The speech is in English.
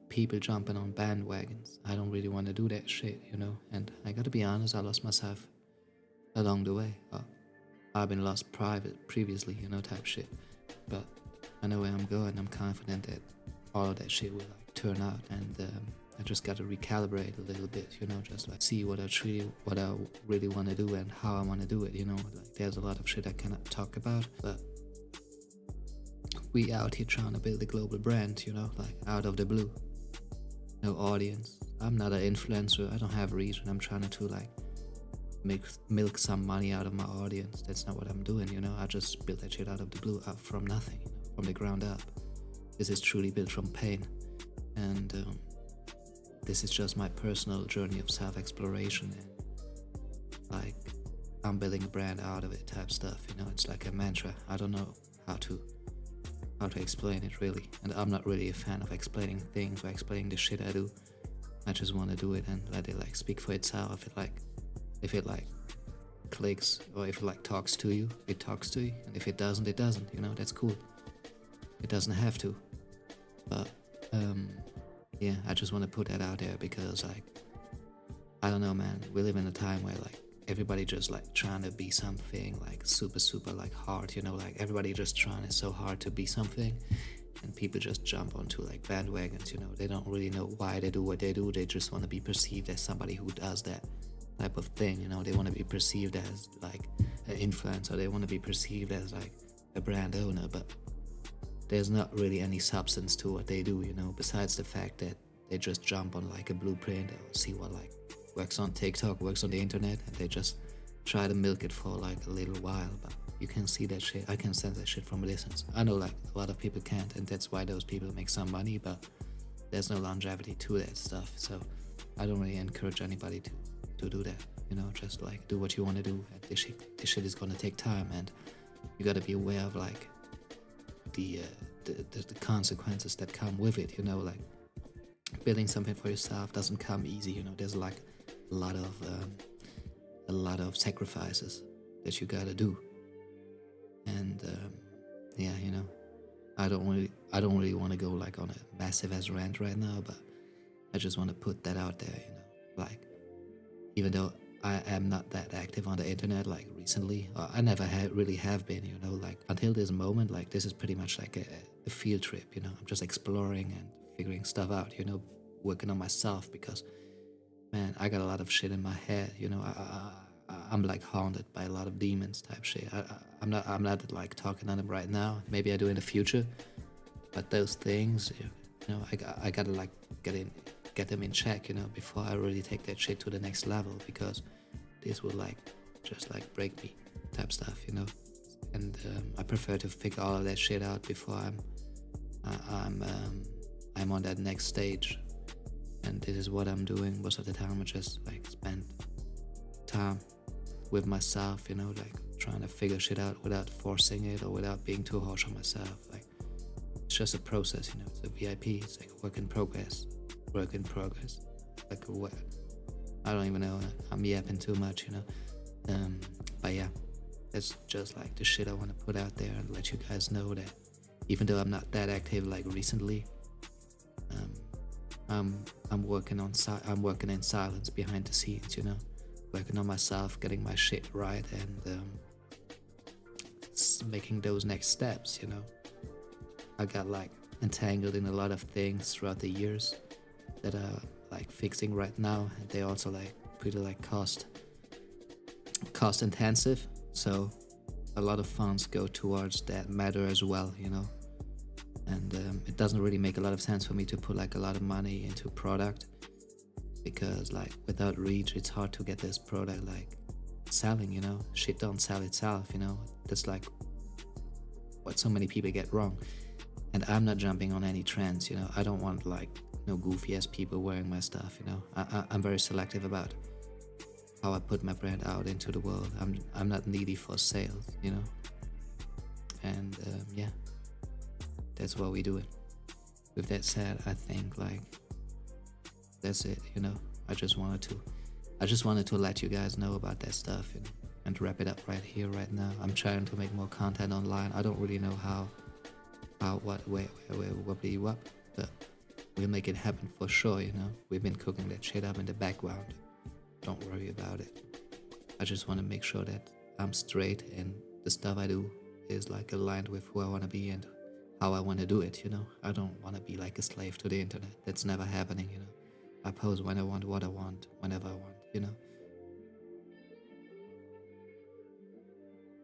people jumping on bandwagons. I don't really want to do that shit, you know. And I gotta be honest, I lost myself along the way. I've been lost previously, you know, type shit. But I know where I'm going. I'm confident that all of that shit will like turn out, and I just got to recalibrate a little bit, you know, just like see what I really want to do and how I want to do it, you know. Like there's a lot of shit I cannot talk about, but we out here trying to build a global brand, you know, like out of the blue, no audience. I'm not an influencer. I don't have reach, and I'm trying to like make milk some money out of my audience. That's not what I'm doing, you know. I just built that shit out of the blue, up from nothing, you know, from the ground up. This is truly built from pain, and this is just my personal journey of self-exploration, and like I'm building a brand out of it type stuff, you know. It's like a mantra. I don't know how to explain it really, and I'm not really a fan of explaining things or explaining the shit I do. I just want to do it and let it like speak for itself. If it like clicks, or if it like talks to you, it talks to you, and if it doesn't, it doesn't, you know. That's cool. It doesn't have to, but yeah, I just want to put that out there because like I don't know, man. We live in a time where like everybody just like trying to be something like super like hard, you know, like everybody just trying so hard to be something, and people just jump onto like bandwagons, you know. They don't really know why they do what they do. They just want to be perceived as somebody who does that type of thing, you know. They want to be perceived as like an influencer. They want to be perceived as like a brand owner, but there's not really any substance to what they do, you know, besides the fact that they just jump on like a blueprint or see what like works on TikTok, works on the internet, and they just try to milk it for like a little while. But you can see that shit. I can sense that shit from a distance. I know like a lot of people can't, and that's why those people make some money, but there's no longevity to that stuff. So I don't really encourage anybody to do that, you know. Just like do what you want to do, and this shit is gonna take time, and you gotta be aware of like the consequences that come with it, you know. Like building something for yourself doesn't come easy, you know. There's like a lot of sacrifices that you gotta do, and yeah, you know, I don't really want to go like on a massive ass rant right now, but I just want to put that out there, you know. Like even though I am not that active on the internet like recently, or I never really have been, you know, like until this moment, like this is pretty much like a field trip, you know. I'm just exploring and figuring stuff out, you know, working on myself because, man, I got a lot of shit in my head, you know. I'm like haunted by a lot of demons type shit. I'm not like talking on them right now. Maybe I do in the future, but those things, you know, I gotta like get them in check, you know, before I really take that shit to the next level, because this will like just like break me type stuff, you know. And I prefer to figure all of that shit out before I'm on that next stage. And this is what I'm doing most of the time. I just like spend time with myself, you know, like trying to figure shit out without forcing it or without being too harsh on myself. Like it's just a process, you know. It's a VIP. It's like a work in progress. Work in progress. Like a what? I don't even know. I'm yapping too much, you know. But yeah, that's just like the shit I want to put out there and let you guys know that even though I'm not that active like recently, I'm working in silence behind the scenes, you know, working on myself, getting my shit right, and making those next steps, you know. I got like entangled in a lot of things throughout the years that are like fixing right now, and they also like pretty like cost intensive, so a lot of funds go towards that matter as well, you know. And it doesn't really make a lot of sense for me to put like a lot of money into product, because like without reach it's hard to get this product like selling, you know. Shit don't sell itself, you know. That's like what so many people get wrong. And I'm not jumping on any trends, you know. I don't want like no goofy ass people wearing my stuff, you know. I'm very selective about how I put my brand out into the world. I'm not needy for sales, you know. And yeah, that's why we do it. With that said, I think like that's it, you know. I just wanted to let you guys know about that stuff, and wrap it up right here, right now. I'm trying to make more content online. I don't really know how, what, where, what, but We'll make it happen for sure, you know. We've been cooking that shit up in the background. Don't worry about it. I just want to make sure that I'm straight and the stuff I do is like aligned with who I want to be and how I want to do it, you know. I don't want to be like a slave to the internet. That's never happening, you know. I post when I want, what I want, whenever I want, you know.